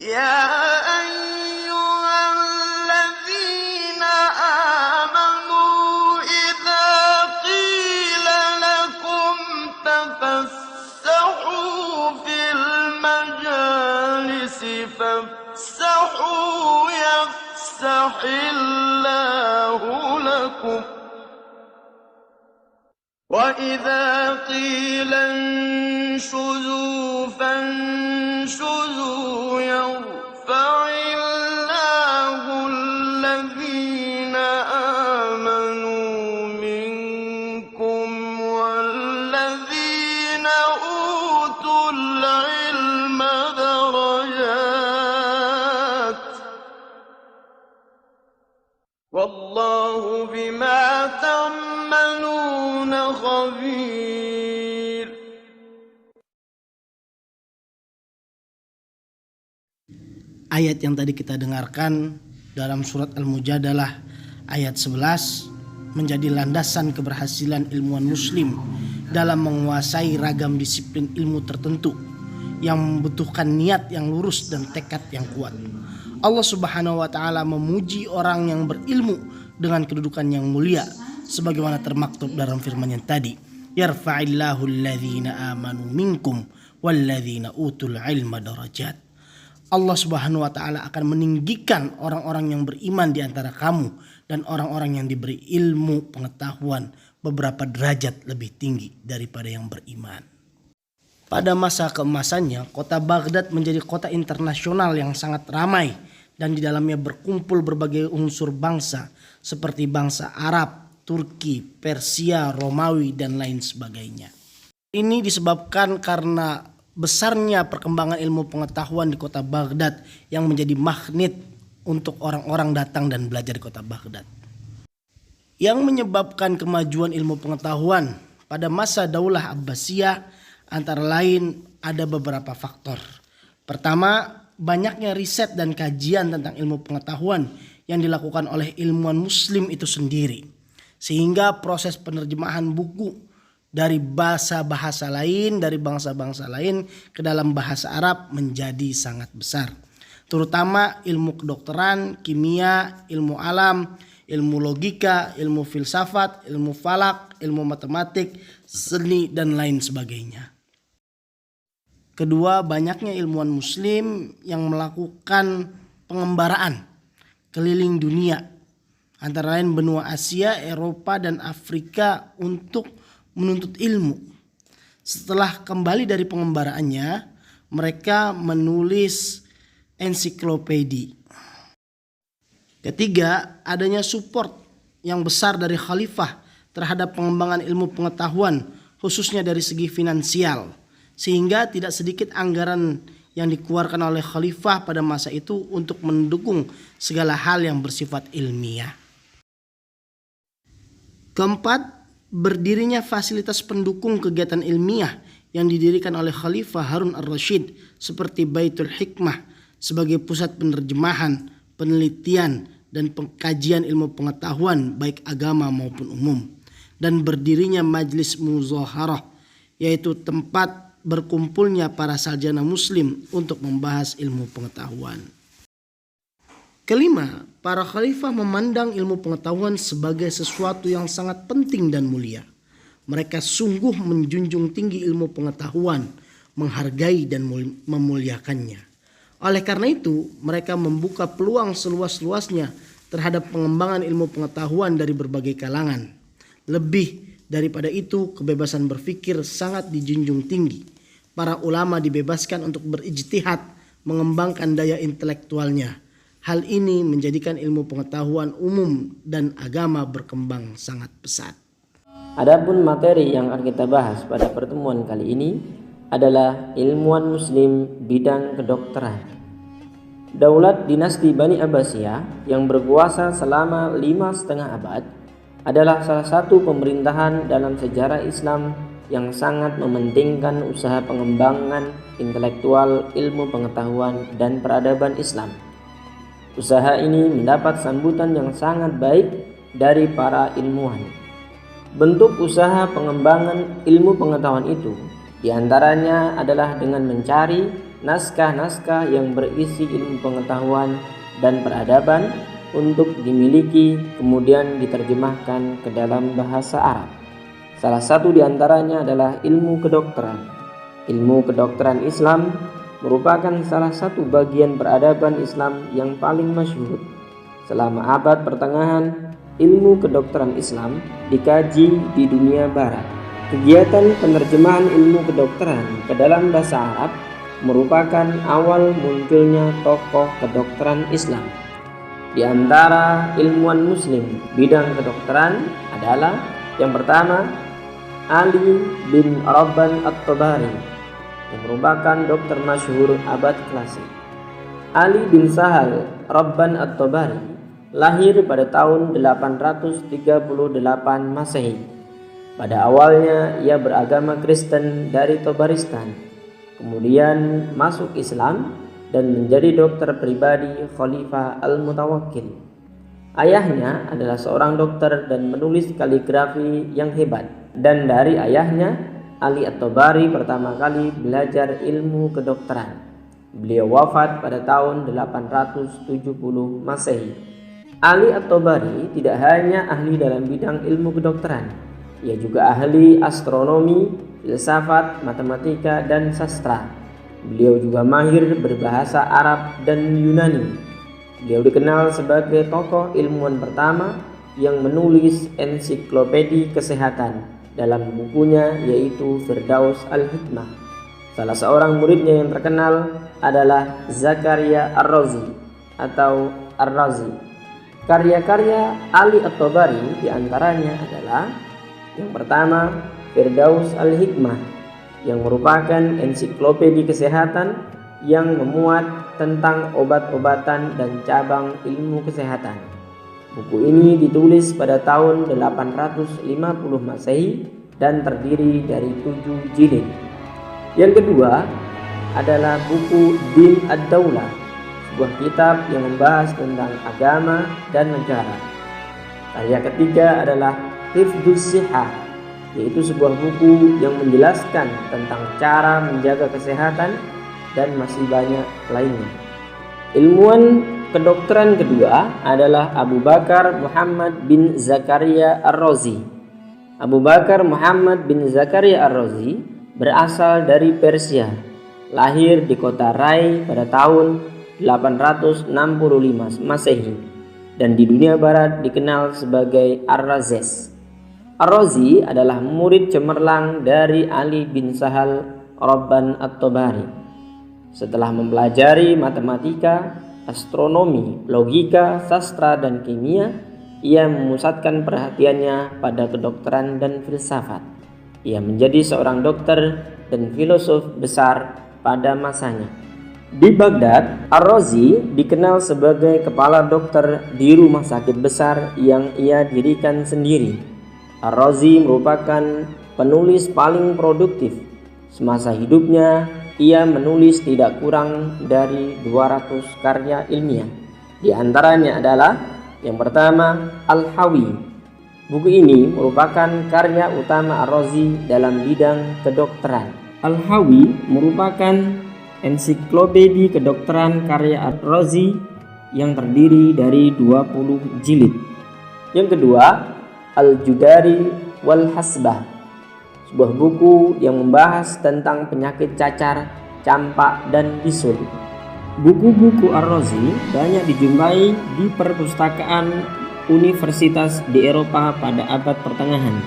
يا أيها الذين آمنوا إذا قيل لكم تفسحوا في المجالس فافسحوا يفسح الله لكم وإذا قيل انشزوا فانشزوا يرفع الله الذين آمنوا منكم والذين أوتوا العلم درجات والله بما تعملون خبير. Ayat yang tadi kita dengarkan dalam surat Al-Mujadalah ayat 11 menjadi landasan keberhasilan ilmuwan muslim dalam menguasai ragam disiplin ilmu tertentu yang membutuhkan niat yang lurus dan tekad yang kuat. Allah Subhanahu wa taala memuji orang yang berilmu dengan kedudukan yang mulia sebagaimana termaktub dalam firman yang tadi, yarfa'illahu alladhina amanu minkum walladzina utul ilma darajat. Allah Subhanahu wa taala akan meninggikan orang-orang yang beriman di antara kamu dan orang-orang yang diberi ilmu pengetahuan beberapa derajat lebih tinggi daripada yang beriman. Pada masa keemasannya, kota Baghdad menjadi kota internasional yang sangat ramai dan di dalamnya berkumpul berbagai unsur bangsa seperti bangsa Arab, Turki, Persia, Romawi dan lain sebagainya. Ini disebabkan karena besarnya perkembangan ilmu pengetahuan di kota Baghdad yang menjadi magnet untuk orang-orang datang dan belajar di kota Baghdad. Yang menyebabkan kemajuan ilmu pengetahuan pada masa Daulah Abbasiyah antara lain ada beberapa faktor. Pertama, banyaknya riset dan kajian tentang ilmu pengetahuan yang dilakukan oleh ilmuwan muslim itu sendiri. Sehingga proses penerjemahan buku dari bahasa-bahasa lain, dari bangsa-bangsa lain ke dalam bahasa Arab menjadi sangat besar. Terutama ilmu kedokteran, kimia, ilmu alam, ilmu logika, ilmu filsafat, ilmu falak, ilmu matematik, seni dan lain sebagainya. Kedua, banyaknya ilmuwan muslim yang melakukan pengembaraan keliling dunia, antara lain benua Asia, Eropa dan Afrika untuk menuntut ilmu. Setelah kembali dari pengembaraannya, mereka menulis ensiklopedi. Ketiga, adanya support yang besar dari khalifah terhadap pengembangan ilmu pengetahuan, khususnya dari segi finansial, sehingga tidak sedikit anggaran yang dikeluarkan oleh khalifah pada masa itu untuk mendukung segala hal yang bersifat ilmiah. Keempat, berdirinya fasilitas pendukung kegiatan ilmiah yang didirikan oleh Khalifah Harun ar-Rasyid seperti Baitul Hikmah sebagai pusat penerjemahan, penelitian dan pengkajian ilmu pengetahuan baik agama maupun umum, dan berdirinya Majlis Muzaharah yaitu tempat berkumpulnya para sarjana muslim untuk membahas ilmu pengetahuan. Kelima, para khalifah memandang ilmu pengetahuan sebagai sesuatu yang sangat penting dan mulia. Mereka sungguh menjunjung tinggi ilmu pengetahuan, menghargai dan memuliakannya. Oleh karena itu, mereka membuka peluang seluas-luasnya terhadap pengembangan ilmu pengetahuan dari berbagai kalangan. Lebih daripada itu, kebebasan berpikir sangat dijunjung tinggi. Para ulama dibebaskan untuk berijtihad, mengembangkan daya intelektualnya. Hal ini menjadikan ilmu pengetahuan umum dan agama berkembang sangat pesat. Adapun materi yang akan kita bahas pada pertemuan kali ini adalah ilmuwan muslim bidang kedokteran. Daulat dinasti Bani Abbasiyah yang berkuasa selama 5,5 abad adalah salah satu pemerintahan dalam sejarah Islam yang sangat mementingkan usaha pengembangan intelektual ilmu pengetahuan dan peradaban Islam. Usaha ini mendapat sambutan yang sangat baik dari para ilmuwan. Bentuk usaha pengembangan ilmu pengetahuan itu diantaranya adalah dengan mencari, naskah-naskah yang berisi ilmu pengetahuan dan peradaban untuk dimiliki kemudian diterjemahkan ke dalam bahasa Arab. Salah satu di antaranya adalah ilmu kedokteran. Ilmu kedokteran Islam merupakan salah satu bagian peradaban Islam yang paling masyhur. Selama abad pertengahan, ilmu kedokteran Islam dikaji di dunia barat. Kegiatan penerjemahan ilmu kedokteran ke dalam bahasa Arab merupakan awal munculnya tokoh kedokteran Islam. Di antara ilmuwan muslim bidang kedokteran adalah yang pertama Ali bin Rabban At-Tabari yang merupakan dokter masyhur abad klasik. Ali bin Sahal Rabban At-Tabari lahir pada tahun 838 Masehi. Pada awalnya ia beragama Kristen dari Tabaristan, kemudian masuk Islam dan menjadi dokter pribadi Khalifah Al-Mutawakkil. Ayahnya adalah seorang dokter dan menulis kaligrafi yang hebat. Dan dari ayahnya, Ali At-Tabari pertama kali belajar ilmu kedokteran. Beliau wafat pada tahun 870 Masehi. Ali At-Tabari tidak hanya ahli dalam bidang ilmu kedokteran, ia juga ahli astronomi, filsafat, matematika, dan sastra. Beliau juga mahir berbahasa Arab dan Yunani. Beliau dikenal sebagai tokoh ilmuwan pertama yang menulis ensiklopedi kesehatan dalam bukunya yaitu Firdaus Al-Hikmah. Salah seorang muridnya yang terkenal adalah Zakaria Ar-Razi atau Ar-Razi. Karya-karya Ali At-Tabari diantaranya adalah yang pertama Firdaus Al-Hikmah yang merupakan ensiklopedi kesehatan yang memuat tentang obat-obatan dan cabang ilmu kesehatan. Buku ini ditulis pada tahun 850 Masehi dan terdiri dari 7 jilid. Yang kedua adalah buku Din Ad-Daulah, sebuah kitab yang membahas tentang agama dan negara. Karya ketiga adalah Hifdzus Shihah, yaitu sebuah buku yang menjelaskan tentang cara menjaga kesehatan dan masih banyak lainnya. Ilmuwan kedokteran kedua adalah Abu Bakar Muhammad bin Zakaria Ar-Razi. Abu Bakar Muhammad bin Zakaria Ar-Razi berasal dari Persia, lahir di kota Rai pada tahun 865 Masehi dan di dunia barat dikenal sebagai Ar-Razes. Ar-Razi adalah murid cemerlang dari Ali bin Sahal Rabban At-Tabari. Setelah mempelajari matematika, astronomi, logika, sastra, dan kimia, ia memusatkan perhatiannya pada kedokteran dan filsafat. Ia menjadi seorang dokter dan filosof besar pada masanya. Di Baghdad, Ar-Razi dikenal sebagai kepala dokter di rumah sakit besar yang ia dirikan sendiri. Ar-Razi merupakan penulis paling produktif. Semasa hidupnya, ia menulis tidak kurang dari 200 karya ilmiah. Di antaranya adalah yang pertama, Al-Hawi. Buku ini merupakan karya utama Ar-Razi dalam bidang kedokteran. Al-Hawi merupakan ensiklopedi kedokteran karya Ar-Razi yang terdiri dari 20 jilid. Yang kedua, Al-Judari wal Hasbah, sebuah buku yang membahas tentang penyakit cacar, campak, dan bisul. Buku-buku Ar-Razi banyak dijumpai di perpustakaan universitas di Eropa pada abad pertengahan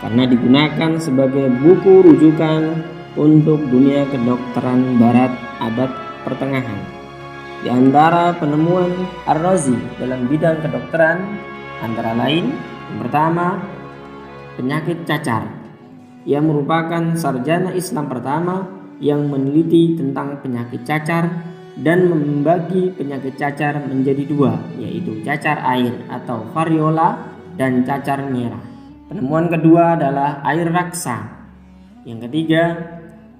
karena digunakan sebagai buku rujukan untuk dunia kedokteran barat abad pertengahan. Di antara penemuan Ar-Razi dalam bidang kedokteran antara lain yang pertama, penyakit cacar. Ia merupakan sarjana Islam pertama yang meneliti tentang penyakit cacar dan membagi penyakit cacar menjadi dua, yaitu cacar air atau variola dan cacar merah. Penemuan kedua adalah air raksa. Yang ketiga,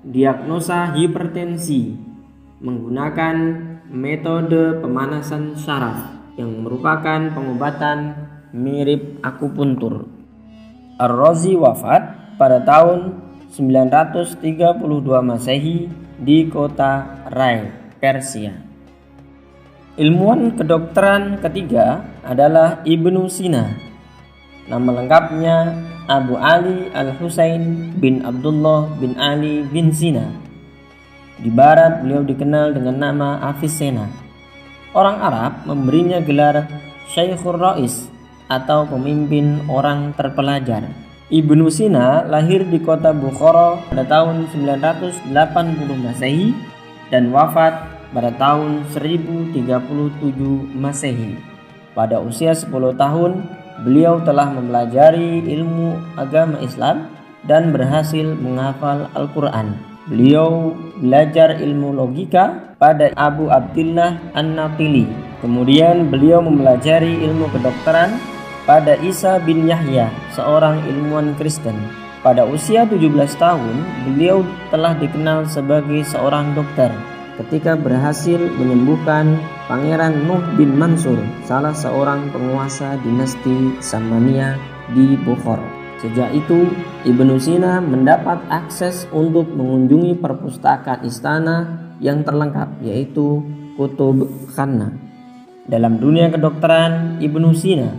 diagnosa hipertensi menggunakan metode pemanasan syaraf yang merupakan pengobatan mirip akupuntur. Ar-Razi wafat pada tahun 932 Masehi di kota Rai, Persia. Ilmuwan kedokteran ketiga adalah Ibnu Sina. Nama lengkapnya Abu Ali Al-Husain bin Abdullah bin Ali bin Sina. Di barat beliau dikenal dengan nama Avicenna. Orang Arab memberinya gelar Syekhur Rais atau pemimpin orang terpelajar. Ibnu Sina lahir di kota Bukhara pada tahun 980 Masehi dan wafat pada tahun 1037 Masehi. Pada usia 10 tahun, beliau telah mempelajari ilmu agama Islam dan berhasil menghafal Al-Quran. Beliau belajar ilmu logika pada Abu Abdillah An-Natili. Kemudian beliau mempelajari ilmu kedokteran pada Isa bin Yahya, seorang ilmuwan Kristen. Pada usia 17 tahun, beliau telah dikenal sebagai seorang dokter ketika berhasil menyembuhkan Pangeran Nuh bin Mansur, salah seorang penguasa dinasti Samania di Bukhara. Sejak itu, Ibnu Sina mendapat akses untuk mengunjungi perpustakaan istana yang terlengkap, yaitu Kutub Khanna. Dalam dunia kedokteran, Ibnu Sina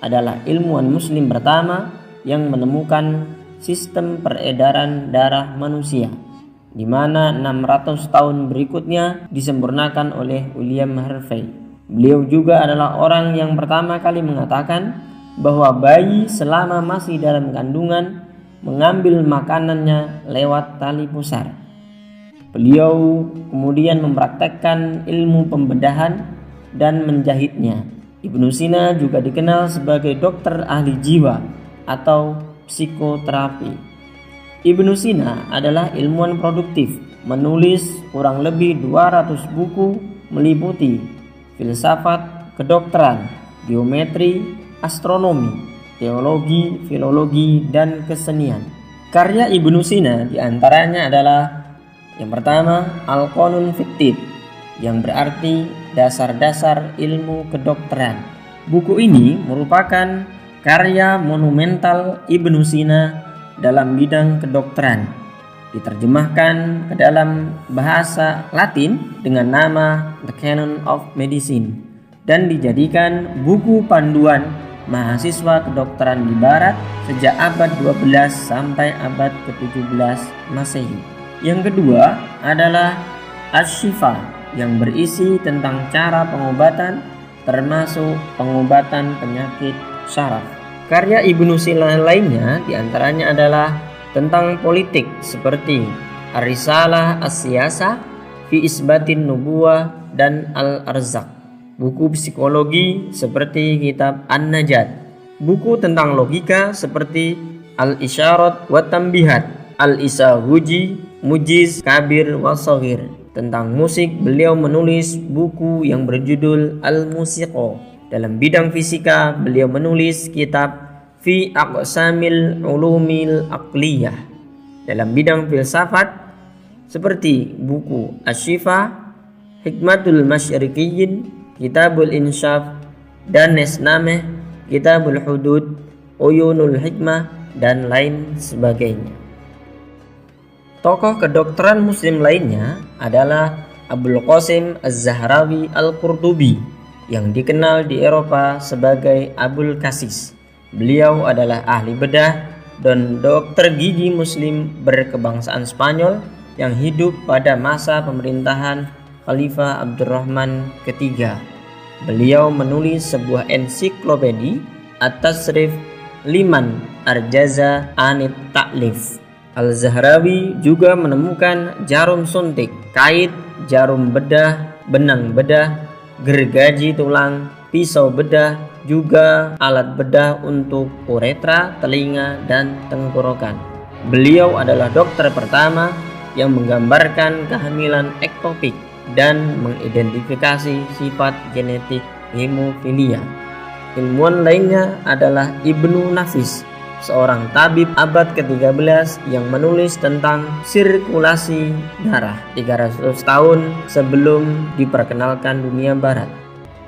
adalah ilmuwan muslim pertama yang menemukan sistem peredaran darah manusia, di mana 600 tahun berikutnya disempurnakan oleh William Harvey. Beliau juga adalah orang yang pertama kali mengatakan bahwa bayi selama masih dalam kandungan mengambil makanannya lewat tali pusar. Beliau kemudian mempraktekkan ilmu pembedahan dan menjahitnya. Ibnu Sina juga dikenal sebagai dokter ahli jiwa atau psikoterapi. Ibnu Sina adalah ilmuwan produktif, menulis kurang lebih 200 buku meliputi filsafat, kedokteran, geometri, astronomi, teologi, filologi, dan kesenian. Karya Ibnu Sina diantaranya adalah yang pertama, Al-Qanun Fiktib, yang berarti dasar-dasar ilmu kedokteran. Buku ini merupakan karya monumental Ibnu Sina dalam bidang kedokteran. Diterjemahkan ke dalam bahasa Latin dengan nama The Canon of Medicine dan dijadikan buku panduan mahasiswa kedokteran di barat sejak abad 12 sampai abad ke-17 Masehi. Yang kedua adalah Asy-Syifa, yang berisi tentang cara pengobatan termasuk pengobatan penyakit syaraf. Karya Ibnu Sina lainnya diantaranya adalah tentang politik seperti Ar-Risalah As-Siyasah fi Isbatin Nubuwah dan Al-Arzaq. Buku psikologi seperti kitab An-Najat. Buku tentang logika seperti Al-Isyarat wa Tambihat, Al-Isahuji, Mujiz Kabir wa Shaghir. Tentang musik, beliau menulis buku yang berjudul Al-Musiqa. Dalam bidang fisika, beliau menulis kitab Fi Aqsamil Ulumil Aqliyah. Dalam bidang filsafat, seperti buku Asy-Syifa, Hikmatul Masyriqiyyin, Kitabul Insyaf, dan Nesnameh, Kitabul Hudud, Uyunul Hikmah, dan lain sebagainya. Tokoh kedokteran muslim lainnya adalah Abul Qasim Az-Zahrawi Al-Qurtubi, yang dikenal di Eropa sebagai Abul Qasis. Beliau adalah ahli bedah dan dokter gigi muslim berkebangsaan Spanyol yang hidup pada masa pemerintahan Khalifah Abdurrahman III. Beliau menulis sebuah ensiklopedi At-Tasrif Liman Arjaza Anit Ta'lif. Al-Zahrawi juga menemukan jarum suntik, kait, jarum bedah, benang bedah, gergaji tulang, pisau bedah, juga alat bedah untuk uretra, telinga, dan tenggorokan. Beliau adalah dokter pertama yang menggambarkan kehamilan ektopik dan mengidentifikasi sifat genetik hemofilia. Ilmuwan lainnya adalah Ibnu Nafis, seorang tabib abad ke-13 yang menulis tentang sirkulasi darah 300 tahun sebelum diperkenalkan dunia barat.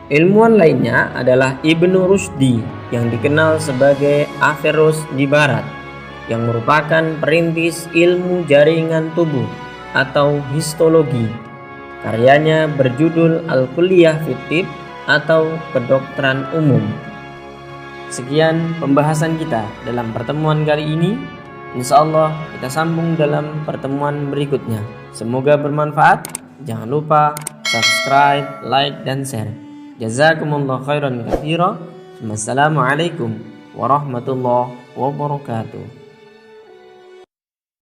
Ilmuwan lainnya adalah Ibnu Rushdi yang dikenal sebagai Averroes di barat, yang merupakan perintis ilmu jaringan tubuh. atau histologi. Karyanya berjudul Al-Kulliyah fi Tibb atau Kedokteran Umum. Sekian pembahasan kita dalam pertemuan kali ini. Insya Allah kita sambung dalam pertemuan berikutnya. Semoga bermanfaat. Jangan lupa subscribe, like, dan share. Jazakumullah khairan katsira. Wassalamualaikum warahmatullahi wabarakatuh.